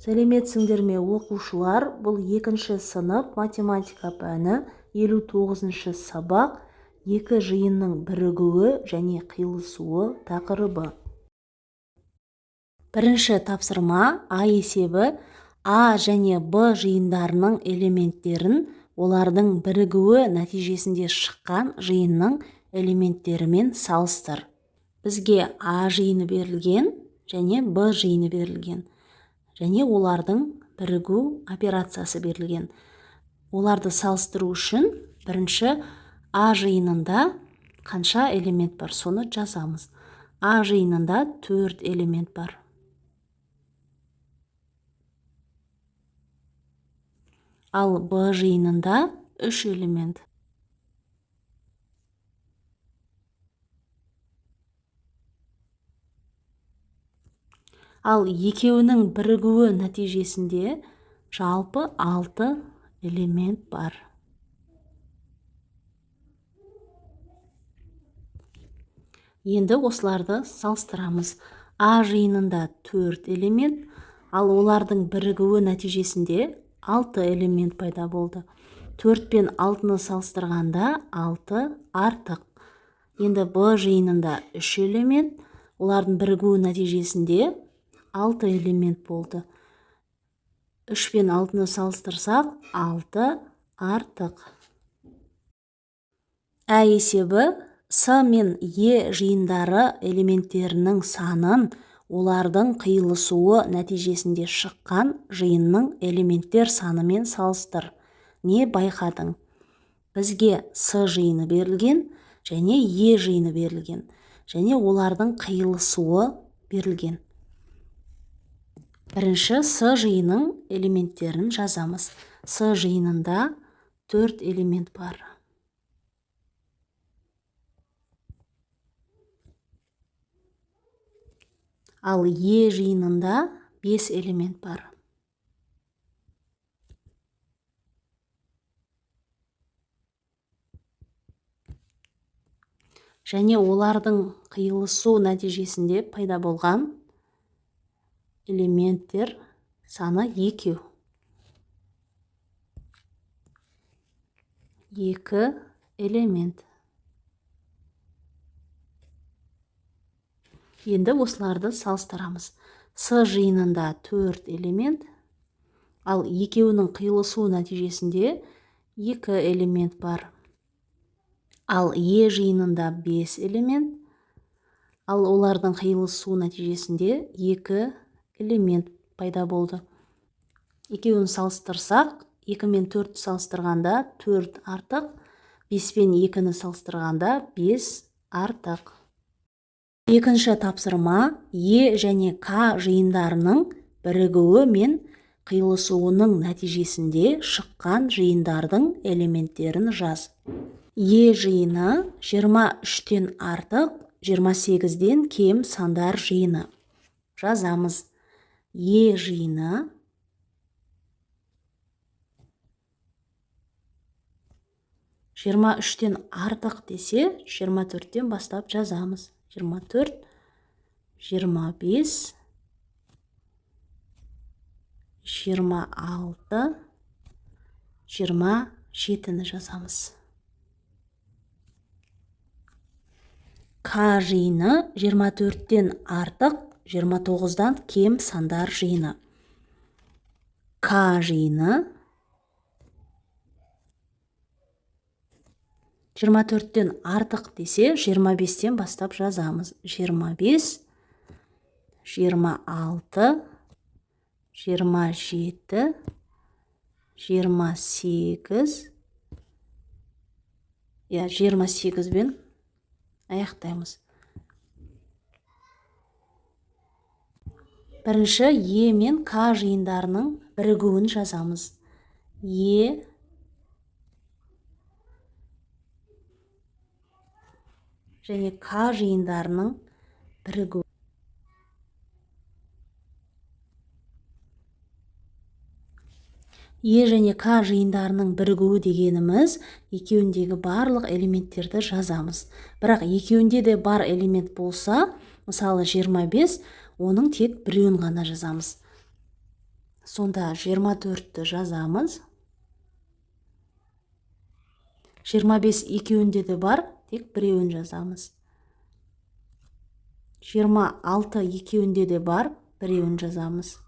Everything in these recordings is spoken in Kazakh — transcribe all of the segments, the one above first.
Сәлеметсіңдер ме оқушылар, бұл 2-ші сынып математика пәні 59-шы сабақ, екі жиынның бірігуі және қиылысуы тақырыбы. Бірінші тапсырма А есебі А және Б жиындарының элементтерін олардың бірігуі нәтижесінде шыққан жиынның элементтерімен салыстыр. Бізге А жиыны берілген және Б жиыны берілген. Және олардың бірігу операциясы берілген. Оларды салыстыру үшін бірінші А жиынында қанша элемент бар, соны жазамыз. А жиынында 4 элемент бар. Ал Б жиынында 3 элемент. Ал екеуінің бірігуі нәтижесінде жалпы 6 элемент бар. Енді осыларды салыстырамыз. А жиынында 4 элемент, ал олардың бірігуі нәтижесінде 6 элемент пайда болды. 4 пен 6-ны салыстырғанда 6 артық. Енді Б жиынында 3 элемент, олардың бірігуі нәтижесінде 6 элемент болды. 3 пен 6-ны салыстырсақ, 6 артық. Ә есебі С мен Е жиындары элементтерінің санын олардың қиылысуы нәтижесінде шыққан жиынның элементтер санымен салыстыр. Не байқадың? Бізге С жиыны берілген және Е жиыны берілген. Және олардың қиылысуы берілген. Бірінші С жиынның элементтерін жазамыз. С жиынында 4 элемент бар. Ал Е жиынында 5 элемент бар. Және олардың қиылысу нәтижесінде пайда болған элементтер саны 2. 2 элемент. Енді осыларды салыстырамыз. С жиынында 4 элемент, ал екеуінің қиылысу нәтижесінде 2 элемент бар. Ал Е жиынында 5 элемент, ал олардың қиылысу нәтижесінде 2 элемент пайда болды. Екеуін салыстырсақ, 2 мен 4 салыстырғанда 4 артық, 5 пен 2-ні салыстырғанда 5 артық. Екінші тапсырма Е және К жиындарының бірігуі мен қиылысуының нәтижесінде шыққан жиындардың элементтерін жаз. Е жиыны 23-тен артық, 28-ден кем сандар жиыны. Жазамыз. Е жиыны 23-тен артық десе, 24-тен бастап жазамыз. 24, 25, 26, 27-ні жазамыз. К жиыны 24-тен артық, 29-дан кем сандар жиыны. К жиыны 24-тен артық десе, 25-тен бастап жазамыз. 25, 26, 27, 28, 28-бен аяқтаймыз. Бірінші Е мен К жиындарының бірігуін жазамыз. Е және К жиындарының бірігуі. Е және К жиындарының бірігуі дегеніміз екеуіндегі барлық элементтерді жазамыз. Бірақ екеуінде де бар элемент болса, мысалы 25, оның тек біреуін ғана жазамыз. Сонда 24-ті жазамыз. 25 екеуінде де бар, тек біреуін жазамыз. 26 екеуінде де бар, біреуін жазамыз.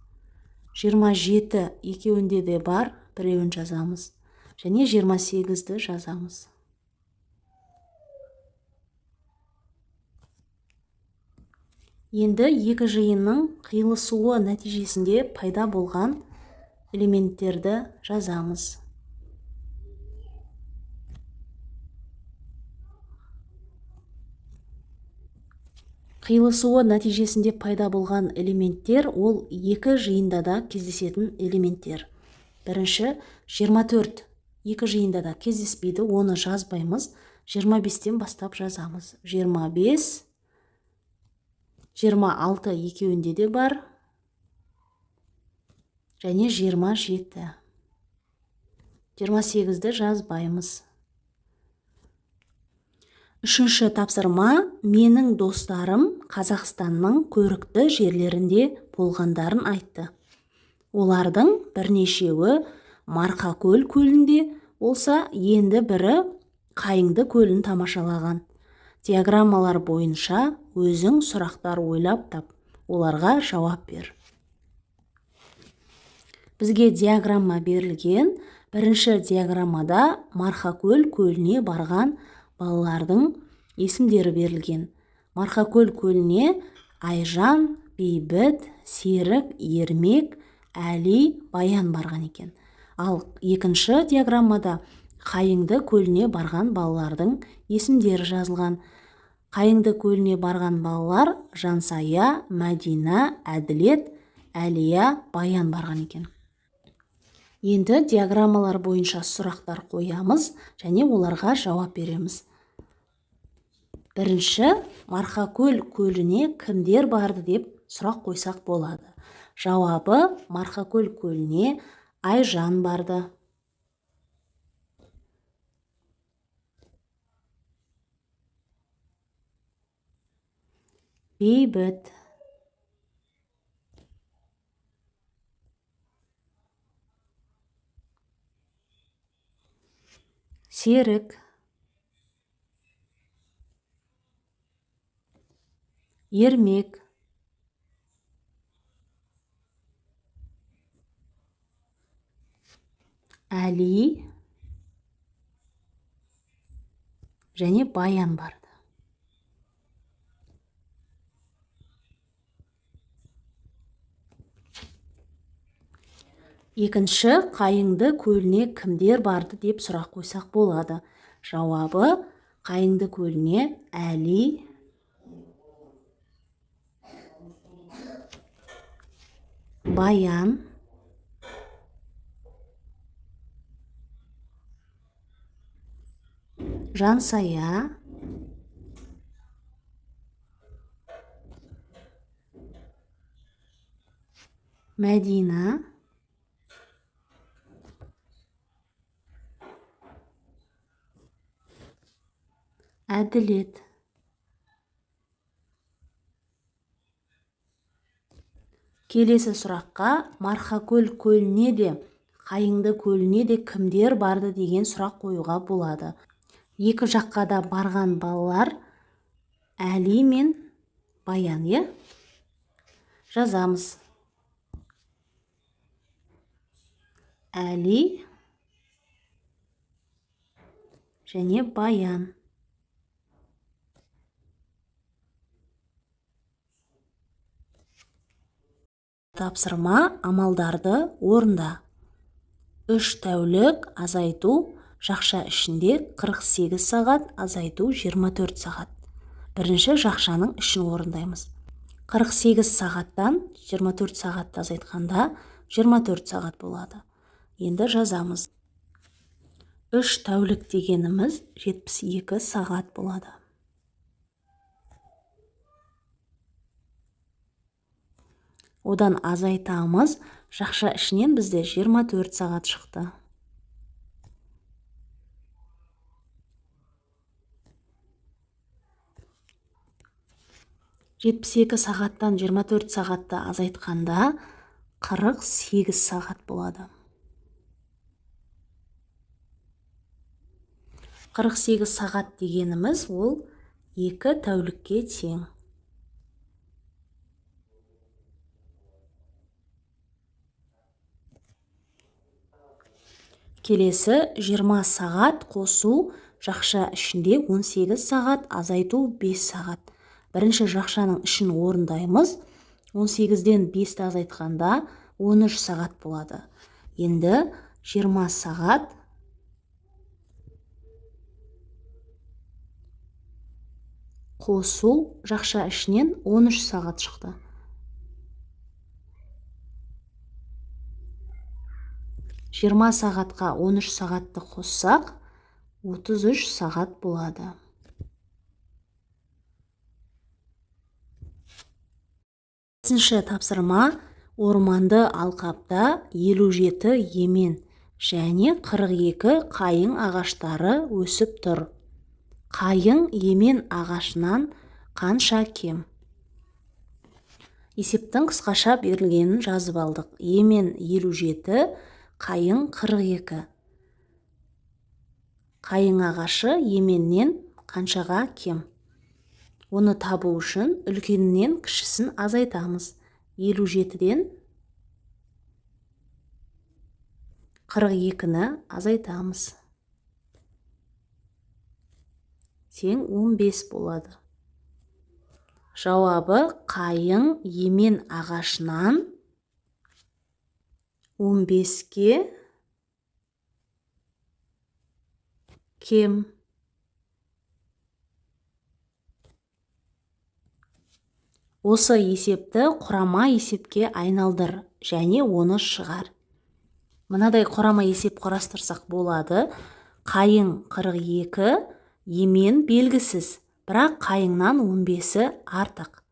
27 екеуінде де бар, біреуін жазамыз. Және 28-ді жазамыз. Енді екі жиынның қиылысуы нәтижесінде пайда болған элементтерді жазамыз. Қиылысуы нәтижесінде пайда болған элементтер ол екі жиында да кездесетін элементтер. Бірінші, 24 екі жиында да кездеспейді, оны жазбаймыз. 25-тен бастап жазамыз. 25, 26 екеуінде де бар. Және 27. 28-ді жазбаймыз. Үшінші тапсырма, менің достарым Қазақстанның көрікті жерлерінде болғандарын айтты. Олардың бірнешеуі Марқакөл көлінде болса, енді бірі Қайыңды көлін тамашалаған. Диаграммалар бойынша өзің сұрақтар ойлап тап, оларға жауап бер. Бізге диаграмма берілген. Бірінші диаграммада Марқакөл көліне барған балалардың есімдері берілген. Марқакөл көліне Айжан, Бейбіт, Серік, Ермек, Әли, Баян барған екен. Ал екінші диаграммада Қайыңды көліне барған балалардың есімдері жазылған. Қайыңды көліне барған балалар Жансая, Мәдина, Әділет, Әлия, Баян барған екен. Енді диаграммалар бойынша сұрақтар қоямыз және оларға жауап береміз. Бірінші, Марқакөл көліне кімдер барды деп сұрақ қойсақ болады. Жауабы, Марқакөл көліне Айжан барды. Бейбіт, Серік, Ермек, Әли және Баян барды. Екінші, Қайыңды көліне кімдер барды деп сұрақ қойсақ болады. Жауабы, Қайыңды көліне Әли, Баян, Жансая, Мәдина, Әділет. Келесі сұраққа Марқакөл көліне де, Қайыңды көліне де кімдер барды деген сұрақ қоюға болады. Екі жаққа да барған балалар Әли мен Баян, жазамыз. Әли және Баян. Тапсырма, амалдарды орында. 3 тәулік азайту жақша ішінде 48 сағат, азайту 24 сағат. Бірінші жақшаның ішін орындаймыз. 48 сағаттан 24 сағатты азайтқанда 24 сағат болады. Енді жазамыз. 3 тәулік дегеніміз 72 сағат болады. Одан азайтамыз. Жақша ішінен бізде 24 сағат шықты. Жетпіс екі сағаттан 24 сағатты азайтқанда 48 сағат болады. 48 сағат дегеніміз ол 2 тәулікке тең. Келесі 20 сағат қосу жақша ішінде 18 сағат, азайту 5 сағат. Бірінші жақшаның ішін орындаймыз. 18-ден 5-ті азайтқанда 13 сағат болады. Енді 20 сағат қосу жақша ішінен 13 сағат шықты. Жиырма сағатқа 13 сағатты қоссақ, 33 сағат болады. Бесінші тапсырма: орманды алқапта 57 емен және 42 қайың ағаштары өсіп тұр. Қайың емен ағашынан қанша кем? Есептің қысқаша берілгенін жазып алдық. Емен 57, қайың 42. Қайың ағашы еменнен қаншаға кем? Оны табу үшін үлкенінен кішісін азайтамыз. 57-ден 42-ні азайтамыз. Тең 15 болады. Жауабы: қайың емен ағашынан 15-ке кем. Осы есепті құрама есепке айналдыр және оны шығар. Мынадай құрама есеп құрастырсақ болады. Қайың 42, емен белгісіз, бірақ қайыңнан 15-і артық.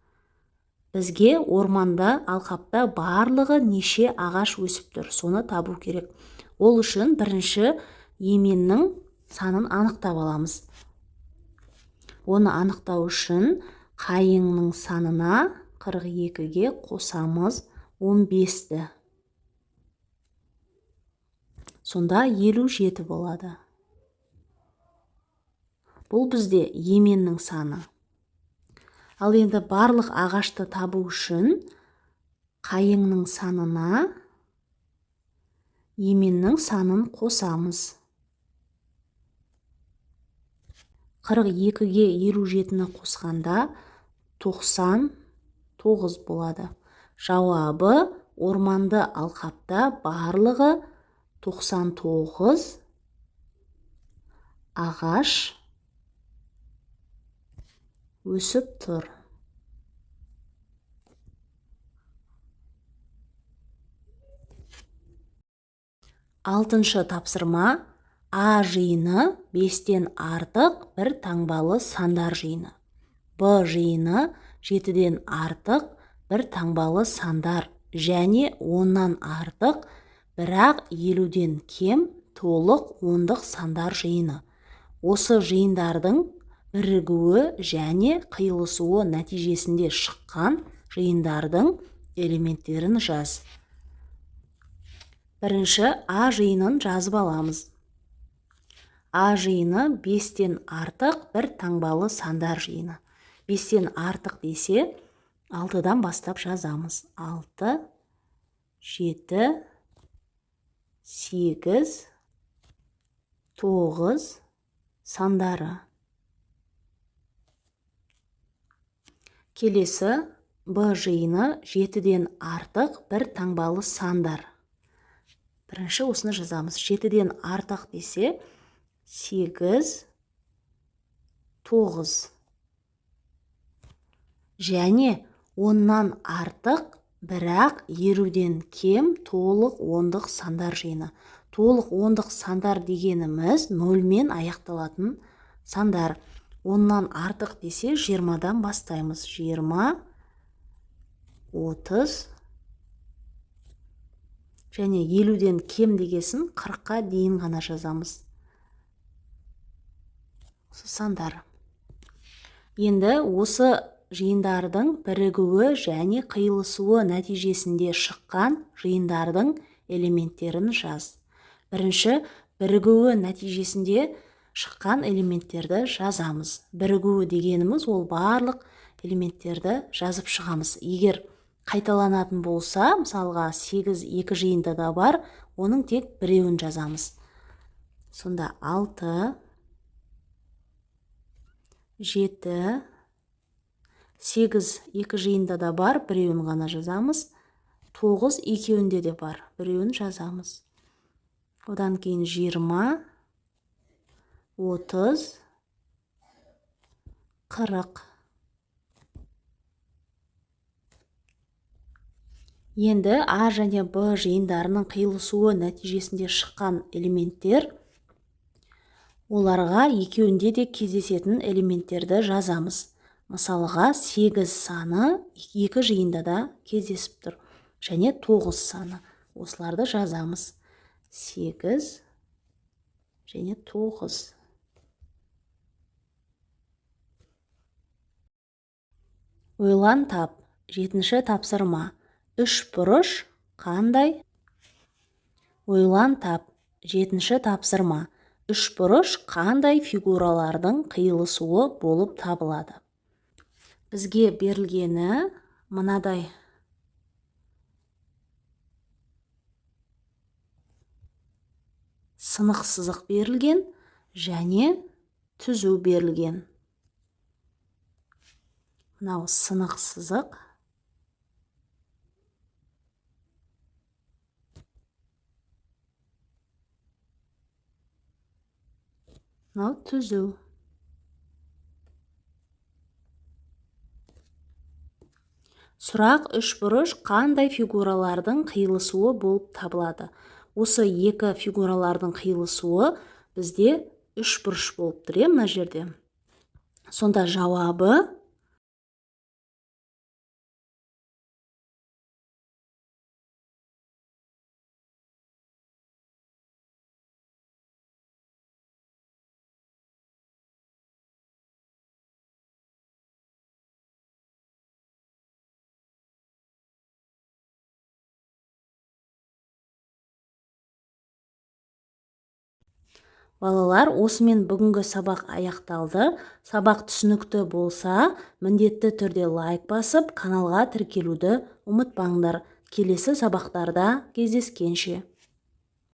Бізге орманда алқапта барлығы неше ағаш өсіп тұр, соны табу керек. Ол үшін бірінші еменнің санын анықтап аламыз. Оны анықтау үшін қайыңның санына 42-ге қосамыз 15-ті. Сонда 57 болады. Бұл бізде еменнің саны. Ал енді барлық ағашты табу үшін қайыңның санына еменнің санын қосамыз. 42-ге 57-ні қосқанда 99 болады. Жауабы: орманды алқапта барлығы 99 ағаш өсіп тұр. Алтыншы тапсырма: А жиыны 5-тен артық бір таңбалы сандар жиыны. Б жиыны 7-ден артық бір таңбалы сандар және 10-нан артық бірақ 50-ден кем толық ондық сандар жиыны. Осы жиындардың бірігуі және қиылысуы нәтижесінде шыққан жиындардың элементтерін жаз. Бірінші А жиынын жазып аламыз. А жиыны 5-тен артық бір таңбалы сандар жиыны. 5-тен артық десе, 6-дан бастап жазамыз. 6, 7, 8, 9 сандары. Келесі Б жиыны 7-ден артық бір таңбалы сандар. Бірінші осыны жазамыз. 7-ден артық десе, 8, 9. Және 10-нан артық, бірақ 50-ден кем толық ондық сандар жиыны. Толық ондық сандар дегеніміз 0-мен аяқталатын сандар. 10-нан артық десе 20-дан бастаймыз. 20, 30 және 50-ден кем дегесін 40-қа дейін ғана жазамыз. Осы сандар. Енді осы жиындардың бірігуі және қиылысуы нәтижесінде шыққан жиындардың элементтерін жаз. Бірінші, бірігуі нәтижесінде шыққан элементтерді жазамыз. Бірігуі дегеніміз ол барлық элементтерді жазып шығамыз. Егер қайталанатын болса, мысалға 8 екі жиында да бар, оның тек біреуін жазамыз. Сонда 6, 7, 8 екі жиында да бар, біреуін ғана жазамыз. 9 екеуінде де бар, біреуін жазамыз. Одан кейін 20, 30, 40. Енді А және Б жиындарының қиылысуы нәтижесінде шыққан элементтер, оларға екеуінде де кездесетін элементтерді жазамыз. Мысалға 8 саны екі жиында да кездесіп тұр. Және 9 саны. Осыларды жазамыз. 8 және 9. Ойлан тап. 7-ші тапсырма. Үш бұрыш қандай? Ойлан тап. 7-ші тапсырма. Үш бұрыш қандай фигуралардың қиылысуы болып табылады? Бізге берілгені мынадай. Сынық сызық берілген және түзу берілген. Мынау сынық сызық. Мынау түзу. Сұрақ: үш бұрыш қандай фигуралардың қиылысуы болып табылады? Осы екі фигуралардың қиылысуы бізде үш бұрыш болып тұр, мына жерде. Сонда жауабы Балалар, осымен бүгінгі сабақ аяқталды. Сабақ түсінікті болса, міндетті түрде лайк басып, каналға тіркелуді ұмытпаңдар. Келесі сабақтарда кездескенше.